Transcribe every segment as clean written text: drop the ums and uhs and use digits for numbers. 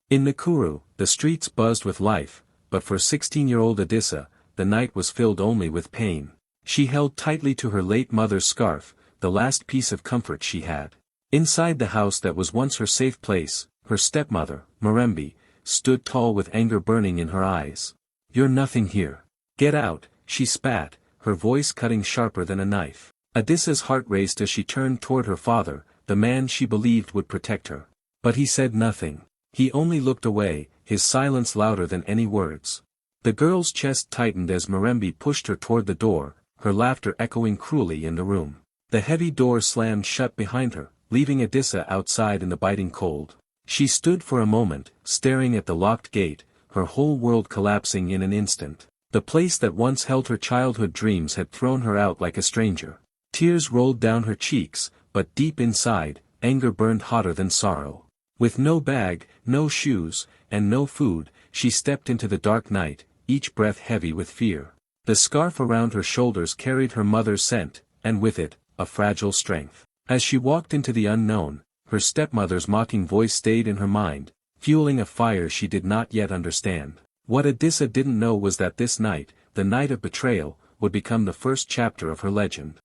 In Nakuru, the streets buzzed with life, but for 16-year-old Adissa, the night was filled only with pain. She held tightly to her late mother's scarf, the last piece of comfort she had. Inside the house that was once her safe place, her stepmother, Marembe, stood tall with anger burning in her eyes. "You're nothing here. Get out," she spat, her voice cutting sharper than a knife. Adissa's heart raced as she turned toward her father, the man she believed would protect her. But he said nothing. He only looked away, his silence louder than any words. The girl's chest tightened as Marembe pushed her toward the door, her laughter echoing cruelly in the room. The heavy door slammed shut behind her, leaving Adissa outside in the biting cold. She stood for a moment, staring at the locked gate, her whole world collapsing in an instant. The place that once held her childhood dreams had thrown her out like a stranger. Tears rolled down her cheeks, but deep inside, anger burned hotter than sorrow. With no bag, no shoes, and no food, she stepped into the dark night, each breath heavy with fear. The scarf around her shoulders carried her mother's scent, and with it, a fragile strength. As she walked into the unknown, her stepmother's mocking voice stayed in her mind, fueling a fire she did not yet understand. What Adissa didn't know was that this night, the night of betrayal, would become the first chapter of her legend.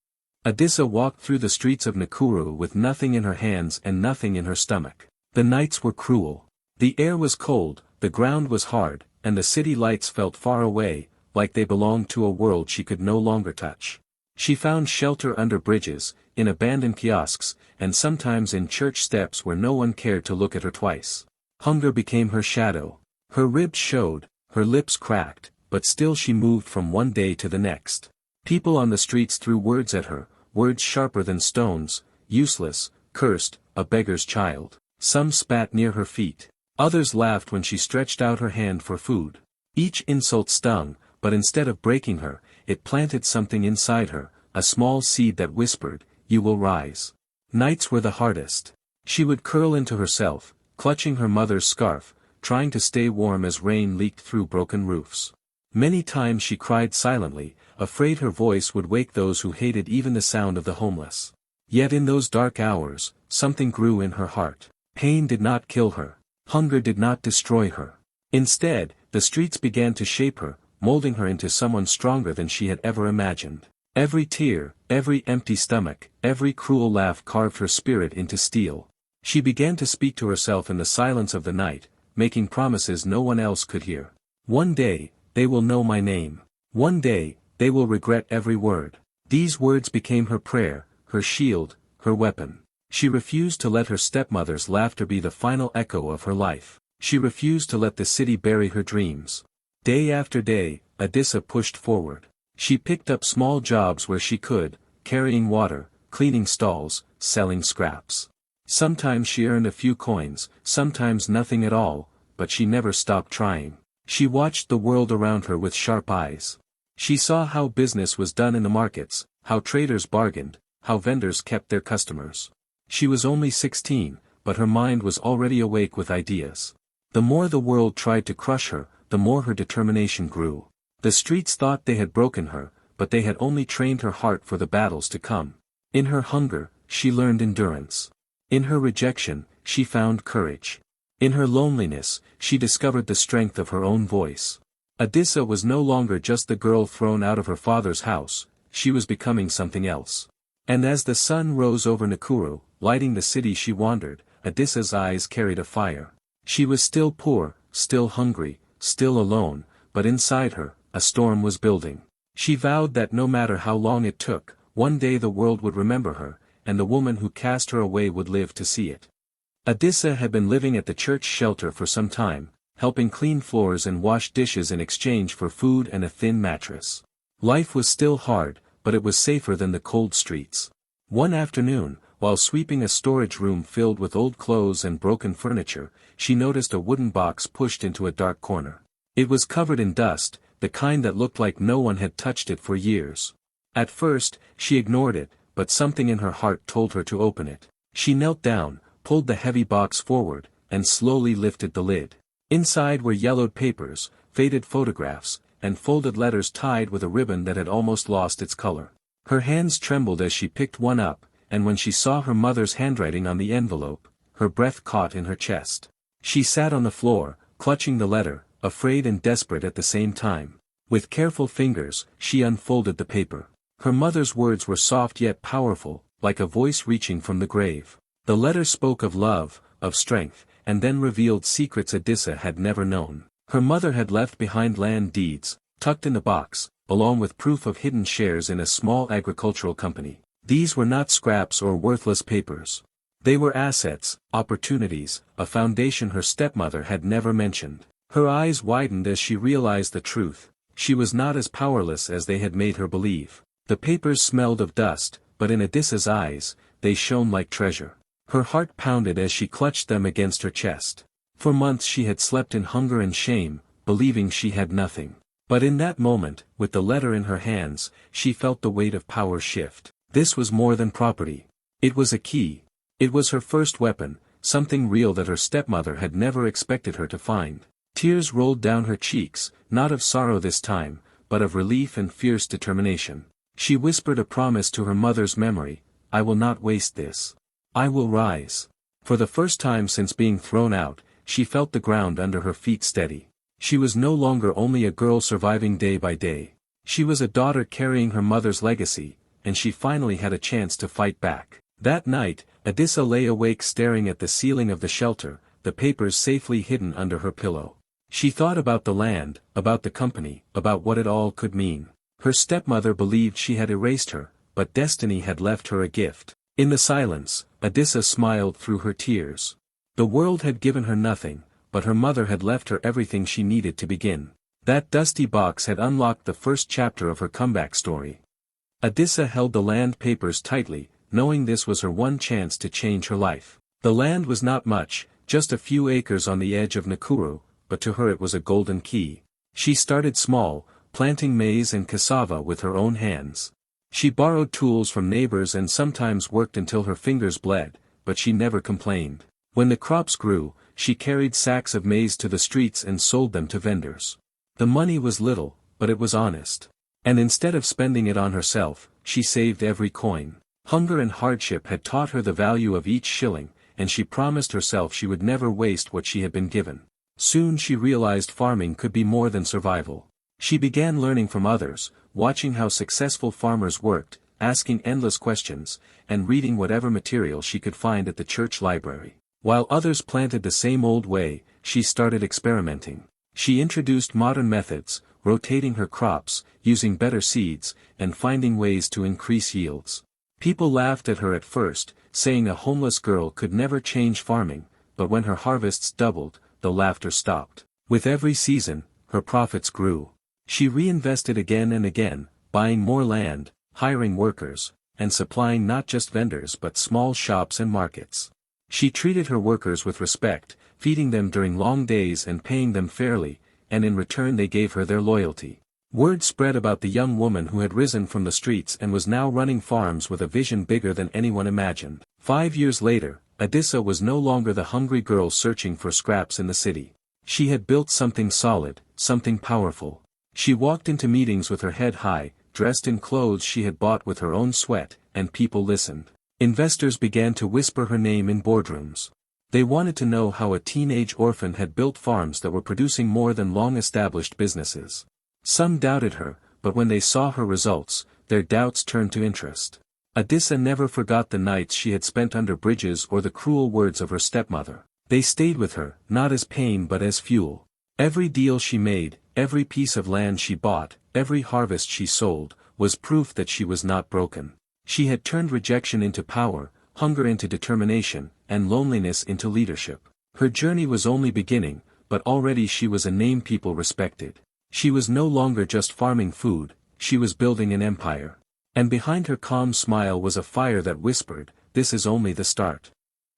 Adissa walked through the streets of Nakuru with nothing in her hands and nothing in her stomach. The nights were cruel. The air was cold, the ground was hard, and the city lights felt far away, like they belonged to a world she could no longer touch. She found shelter under bridges, in abandoned kiosks, and sometimes in church steps where no one cared to look at her twice. Hunger became her shadow. Her ribs showed, her lips cracked, but still she moved from one day to the next. People on the streets threw words at her, words sharper than stones: useless, cursed, a beggar's child. Some spat near her feet. Others laughed when she stretched out her hand for food. Each insult stung, but instead of breaking her, it planted something inside her, a small seed that whispered, "You will rise." Nights were the hardest. She would curl into herself, clutching her mother's scarf, trying to stay warm as rain leaked through broken roofs. Many times she cried silently, afraid her voice would wake those who hated even the sound of the homeless. Yet in those dark hours, something grew in her heart. Pain did not kill her. Hunger did not destroy her. Instead, the streets began to shape her, molding her into someone stronger than she had ever imagined. Every tear, every empty stomach, every cruel laugh carved her spirit into steel. She began to speak to herself in the silence of the night, making promises no one else could hear. "One day, they will know my name. One day, they will regret every word." These words became her prayer, her shield, her weapon. She refused to let her stepmother's laughter be the final echo of her life. She refused to let the city bury her dreams. Day after day, Adissa pushed forward. She picked up small jobs where she could, carrying water, cleaning stalls, selling scraps. Sometimes she earned a few coins, sometimes nothing at all, but she never stopped trying. She watched the world around her with sharp eyes. She saw how business was done in the markets, how traders bargained, how vendors kept their customers. She was only 16, but her mind was already awake with ideas. The more the world tried to crush her, the more her determination grew. The streets thought they had broken her, but they had only trained her heart for the battles to come. In her hunger, she learned endurance. In her rejection, she found courage. In her loneliness, she discovered the strength of her own voice. Adissa was no longer just the girl thrown out of her father's house, she was becoming something else. And as the sun rose over Nakuru, lighting the city she wandered, Adissa's eyes carried a fire. She was still poor, still hungry, still alone, but inside her, a storm was building. She vowed that no matter how long it took, one day the world would remember her, and the woman who cast her away would live to see it. Adissa had been living at the church shelter for some time, helping clean floors and wash dishes in exchange for food and a thin mattress. Life was still hard, but it was safer than the cold streets. One afternoon, while sweeping a storage room filled with old clothes and broken furniture, she noticed a wooden box pushed into a dark corner. It was covered in dust, the kind that looked like no one had touched it for years. At first, she ignored it, but something in her heart told her to open it. She knelt down, pulled the heavy box forward, and slowly lifted the lid. Inside were yellowed papers, faded photographs, and folded letters tied with a ribbon that had almost lost its color. Her hands trembled as she picked one up, and when she saw her mother's handwriting on the envelope, her breath caught in her chest. She sat on the floor, clutching the letter, afraid and desperate at the same time. With careful fingers, she unfolded the paper. Her mother's words were soft yet powerful, like a voice reaching from the grave. The letter spoke of love, of strength, and then revealed secrets Adissa had never known. Her mother had left behind land deeds, tucked in a box, along with proof of hidden shares in a small agricultural company. These were not scraps or worthless papers. They were assets, opportunities, a foundation her stepmother had never mentioned. Her eyes widened as she realized the truth. She was not as powerless as they had made her believe. The papers smelled of dust, but in Adissa's eyes, they shone like treasure. Her heart pounded as she clutched them against her chest. For months she had slept in hunger and shame, believing she had nothing. But in that moment, with the letter in her hands, she felt the weight of power shift. This was more than property. It was a key. It was her first weapon, something real that her stepmother had never expected her to find. Tears rolled down her cheeks, not of sorrow this time, but of relief and fierce determination. She whispered a promise to her mother's memory, "I will not waste this. I will rise." For the first time since being thrown out, she felt the ground under her feet steady. She was no longer only a girl surviving day by day. She was a daughter carrying her mother's legacy, and she finally had a chance to fight back. That night, Adissa lay awake staring at the ceiling of the shelter, the papers safely hidden under her pillow. She thought about the land, about the company, about what it all could mean. Her stepmother believed she had erased her, but destiny had left her a gift. In the silence, Adissa smiled through her tears. The world had given her nothing, but her mother had left her everything she needed to begin. That dusty box had unlocked the first chapter of her comeback story. Adissa held the land papers tightly, knowing this was her one chance to change her life. The land was not much, just a few acres on the edge of Nakuru, but to her it was a golden key. She started small, planting maize and cassava with her own hands. She borrowed tools from neighbors and sometimes worked until her fingers bled, but she never complained. When the crops grew, she carried sacks of maize to the streets and sold them to vendors. The money was little, but it was honest. And instead of spending it on herself, she saved every coin. Hunger and hardship had taught her the value of each shilling, and she promised herself she would never waste what she had been given. Soon she realized farming could be more than survival. She began learning from others, watching how successful farmers worked, asking endless questions, and reading whatever material she could find at the church library. While others planted the same old way, she started experimenting. She introduced modern methods, rotating her crops, using better seeds, and finding ways to increase yields. People laughed at her at first, saying a homeless girl could never change farming, but when her harvests doubled, the laughter stopped. With every season, her profits grew. She reinvested again and again, buying more land, hiring workers, and supplying not just vendors but small shops and markets. She treated her workers with respect, feeding them during long days and paying them fairly, and in return they gave her their loyalty. Word spread about the young woman who had risen from the streets and was now running farms with a vision bigger than anyone imagined. 5 years later, Adissa was no longer the hungry girl searching for scraps in the city. She had built something solid, something powerful. She walked into meetings with her head high, dressed in clothes she had bought with her own sweat, and people listened. Investors began to whisper her name in boardrooms. They wanted to know how a teenage orphan had built farms that were producing more than long-established businesses. Some doubted her, but when they saw her results, their doubts turned to interest. Adissa never forgot the nights she had spent under bridges or the cruel words of her stepmother. They stayed with her, not as pain but as fuel. Every deal she made, every piece of land she bought, every harvest she sold, was proof that she was not broken. She had turned rejection into power, hunger into determination, and loneliness into leadership. Her journey was only beginning, but already she was a name people respected. She was no longer just farming food, she was building an empire. And behind her calm smile was a fire that whispered, "This is only the start."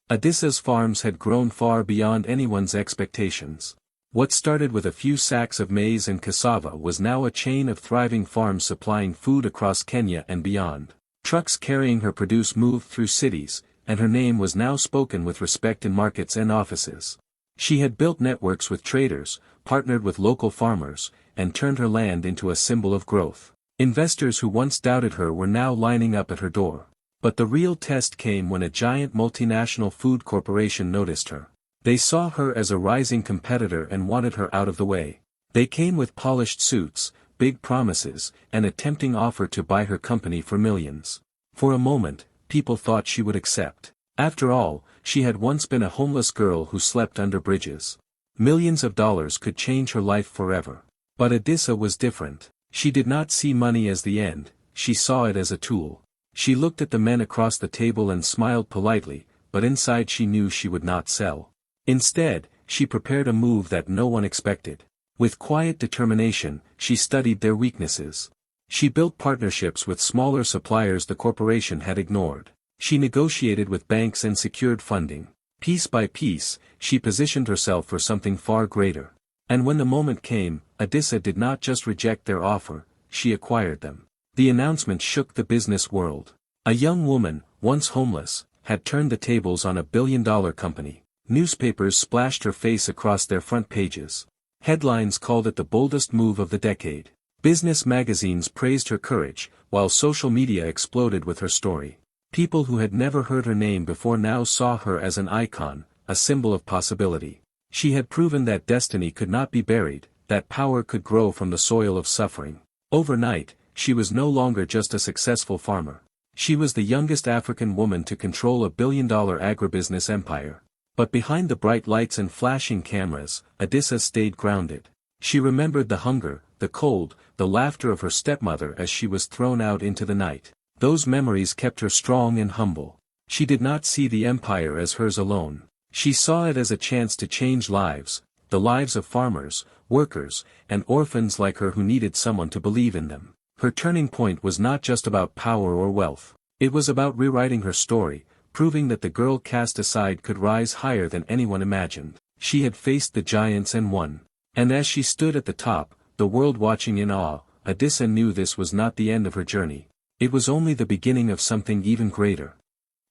Adissa's farms had grown far beyond anyone's expectations. What started with a few sacks of maize and cassava was now a chain of thriving farms supplying food across Kenya and beyond. Trucks carrying her produce moved through cities, and her name was now spoken with respect in markets and offices. She had built networks with traders, partnered with local farmers, and turned her land into a symbol of growth. Investors who once doubted her were now lining up at her door. But the real test came when a giant multinational food corporation noticed her. They saw her as a rising competitor and wanted her out of the way. They came with polished suits, big promises, and a tempting offer to buy her company for millions. For a moment, people thought she would accept. After all, she had once been a homeless girl who slept under bridges. Millions of dollars could change her life forever. But Adissa was different. She did not see money as the end, she saw it as a tool. She looked at the men across the table and smiled politely, but inside she knew she would not sell. Instead, she prepared a move that no one expected. With quiet determination, she studied their weaknesses. She built partnerships with smaller suppliers the corporation had ignored. She negotiated with banks and secured funding. Piece by piece, she positioned herself for something far greater. And when the moment came, Adissa did not just reject their offer, she acquired them. The announcement shook the business world. A young woman, once homeless, had turned the tables on a billion-dollar company. Newspapers splashed her face across their front pages. Headlines called it the boldest move of the decade. Business magazines praised her courage, while social media exploded with her story. People who had never heard her name before now saw her as an icon, a symbol of possibility. She had proven that destiny could not be buried, that power could grow from the soil of suffering. Overnight, she was no longer just a successful farmer. She was the youngest African woman to control a billion-dollar agribusiness empire. But behind the bright lights and flashing cameras, Adissa stayed grounded. She remembered the hunger, the cold, the laughter of her stepmother as she was thrown out into the night. Those memories kept her strong and humble. She did not see the empire as hers alone. She saw it as a chance to change lives, the lives of farmers, workers, and orphans like her who needed someone to believe in them. Her turning point was not just about power or wealth. It was about rewriting her story, proving that the girl cast aside could rise higher than anyone imagined. She had faced the giants and won. And as she stood at the top, the world watching in awe, Adissa knew this was not the end of her journey. It was only the beginning of something even greater.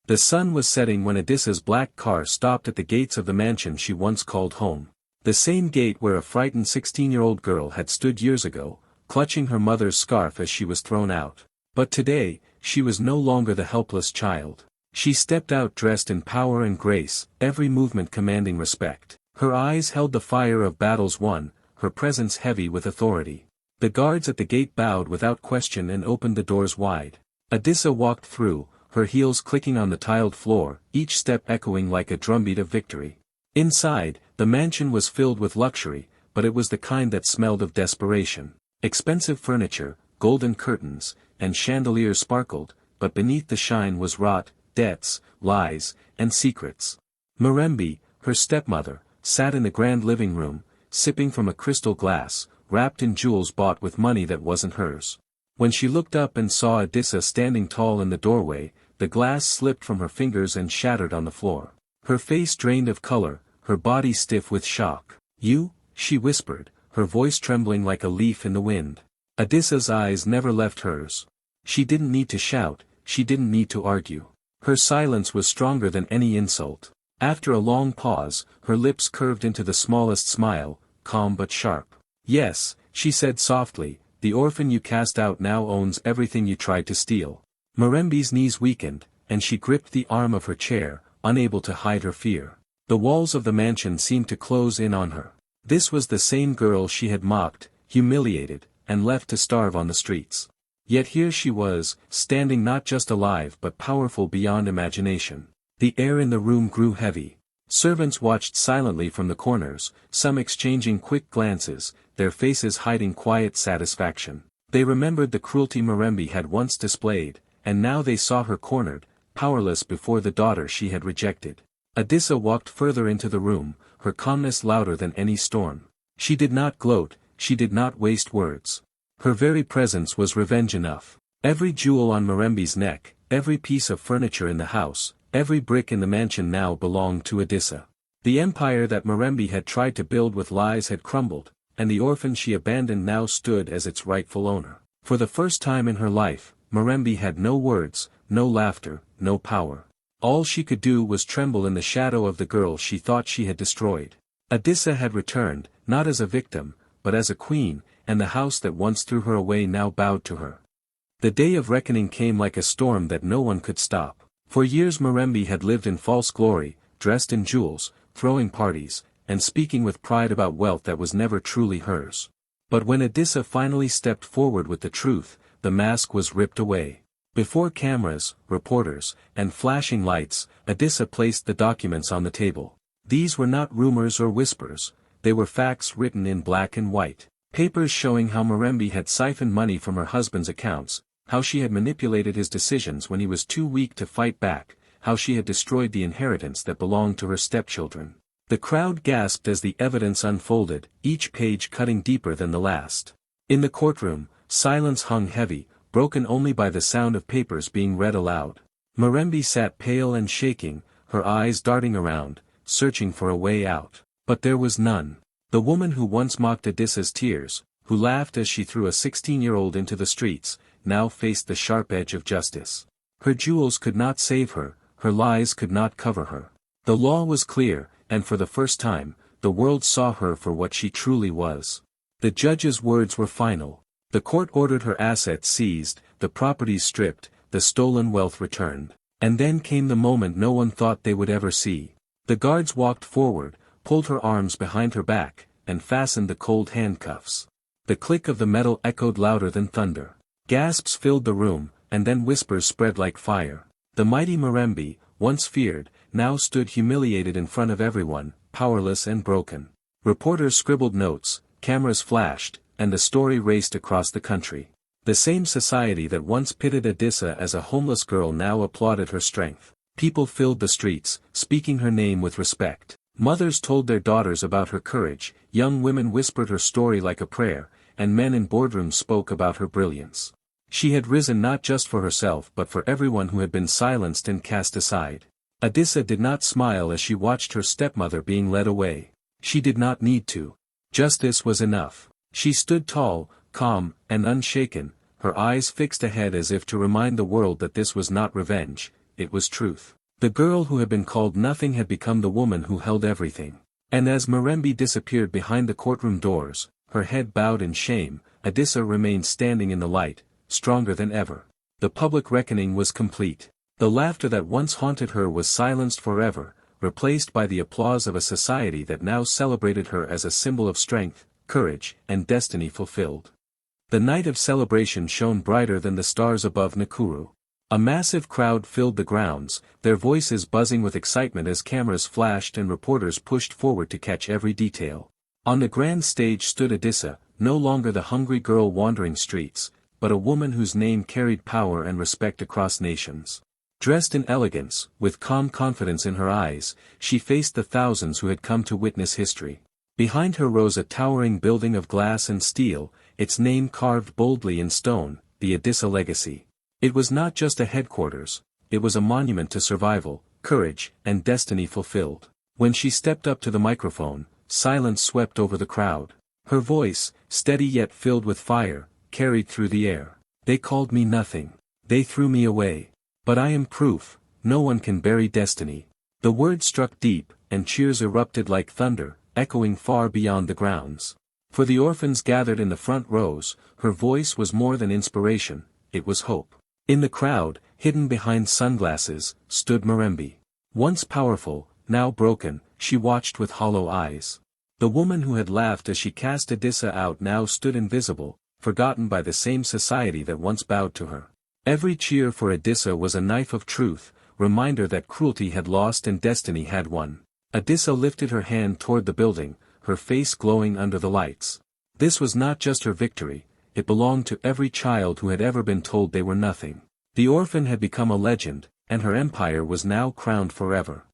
The sun was setting when Adissa's black car stopped at the gates of the mansion she once called home. The same gate where a frightened 16-year-old girl had stood years ago, clutching her mother's scarf as she was thrown out. But today, she was no longer the helpless child. She stepped out dressed in power and grace, every movement commanding respect. Her eyes held the fire of battles won, her presence heavy with authority. The guards at the gate bowed without question and opened the doors wide. Adissa walked through, her heels clicking on the tiled floor, each step echoing like a drumbeat of victory. Inside, the mansion was filled with luxury, but it was the kind that smelled of desperation. Expensive furniture, golden curtains, and chandeliers sparkled, but beneath the shine was rot, debts, lies, and secrets. Mirembe, her stepmother, sat in the grand living room, sipping from a crystal glass, wrapped in jewels bought with money that wasn't hers. When she looked up and saw Adissa standing tall in the doorway, the glass slipped from her fingers and shattered on the floor. Her face drained of color, her body stiff with shock. "You?" she whispered, her voice trembling like a leaf in the wind. Adissa's eyes never left hers. She didn't need to shout, she didn't need to argue. Her silence was stronger than any insult. After a long pause, her lips curved into the smallest smile, calm but sharp. "Yes," she said softly, "the orphan you cast out now owns everything you tried to steal." Mirembe's knees weakened, and she gripped the arm of her chair, unable to hide her fear. The walls of the mansion seemed to close in on her. This was the same girl she had mocked, humiliated, and left to starve on the streets. Yet here she was, standing not just alive but powerful beyond imagination. The air in the room grew heavy. Servants watched silently from the corners, some exchanging quick glances, their faces hiding quiet satisfaction. They remembered the cruelty Mirembe had once displayed, and now they saw her cornered, powerless before the daughter she had rejected. Adissa walked further into the room, her calmness louder than any storm. She did not gloat, she did not waste words. Her very presence was revenge enough. Every jewel on Mirembe's neck, every piece of furniture in the house, every brick in the mansion now belonged to Adissa. The empire that Mirembe had tried to build with lies had crumbled, and the orphan she abandoned now stood as its rightful owner. For the first time in her life, Mirembe had no words, no laughter, no power. All she could do was tremble in the shadow of the girl she thought she had destroyed. Adissa had returned, not as a victim, but as a queen, and the house that once threw her away now bowed to her. The day of reckoning came like a storm that no one could stop. For years Mirembe had lived in false glory, dressed in jewels, throwing parties, and speaking with pride about wealth that was never truly hers. But when Odessa finally stepped forward with the truth, the mask was ripped away. Before cameras, reporters, and flashing lights, Odessa placed the documents on the table. These were not rumors or whispers, they were facts written in black and white. Papers showing how Mirembe had siphoned money from her husband's accounts, how she had manipulated his decisions when he was too weak to fight back, how she had destroyed the inheritance that belonged to her stepchildren. The crowd gasped as the evidence unfolded, each page cutting deeper than the last. In the courtroom, silence hung heavy, broken only by the sound of papers being read aloud. Mirembe sat pale and shaking, her eyes darting around, searching for a way out. But there was none. The woman who once mocked Odessa's tears, who laughed as she threw a 16-year-old into the streets, now faced the sharp edge of justice. Her jewels could not save her, her lies could not cover her. The law was clear, and for the first time, the world saw her for what she truly was. The judge's words were final. The court ordered her assets seized, the properties stripped, the stolen wealth returned. And then came the moment no one thought they would ever see. The guards walked forward, pulled her arms behind her back, and fastened the cold handcuffs. The click of the metal echoed louder than thunder. Gasps filled the room, and then whispers spread like fire. The mighty Mirembe, once feared, now stood humiliated in front of everyone, powerless and broken. Reporters scribbled notes, cameras flashed, and the story raced across the country. The same society that once pitted Odessa as a homeless girl now applauded her strength. People filled the streets, speaking her name with respect. Mothers told their daughters about her courage, young women whispered her story like a prayer, and men in boardrooms spoke about her brilliance. She had risen not just for herself but for everyone who had been silenced and cast aside. Odessa did not smile as she watched her stepmother being led away. She did not need to. Justice was enough. She stood tall, calm, and unshaken, her eyes fixed ahead as if to remind the world that this was not revenge, it was truth. The girl who had been called nothing had become the woman who held everything. And as Mirembe disappeared behind the courtroom doors, her head bowed in shame, Odessa remained standing in the light, stronger than ever. The public reckoning was complete. The laughter that once haunted her was silenced forever, replaced by the applause of a society that now celebrated her as a symbol of strength, courage, and destiny fulfilled. The night of celebration shone brighter than the stars above Nakuru. A massive crowd filled the grounds, their voices buzzing with excitement as cameras flashed and reporters pushed forward to catch every detail. On the grand stage stood Odessa, no longer the hungry girl wandering streets, but a woman whose name carried power and respect across nations. Dressed in elegance, with calm confidence in her eyes, she faced the thousands who had come to witness history. Behind her rose a towering building of glass and steel, its name carved boldly in stone, the Odessa legacy. It was not just a headquarters, it was a monument to survival, courage, and destiny fulfilled. When she stepped up to the microphone, silence swept over the crowd. Her voice, steady yet filled with fire, carried through the air. They called me nothing. They threw me away. But I am proof, no one can bury destiny. The words struck deep, and cheers erupted like thunder, echoing far beyond the grounds. For the orphans gathered in the front rows, her voice was more than inspiration, it was hope. In the crowd, hidden behind sunglasses, stood Mirembe. Once powerful, now broken, she watched with hollow eyes. The woman who had laughed as she cast Odessa out now stood invisible, forgotten by the same society that once bowed to her. Every cheer for Odessa was a knife of truth, reminder that cruelty had lost and destiny had won. Odessa lifted her hand toward the building, her face glowing under the lights. This was not just her victory, it belonged to every child who had ever been told they were nothing. The orphan had become a legend, and her empire was now crowned forever.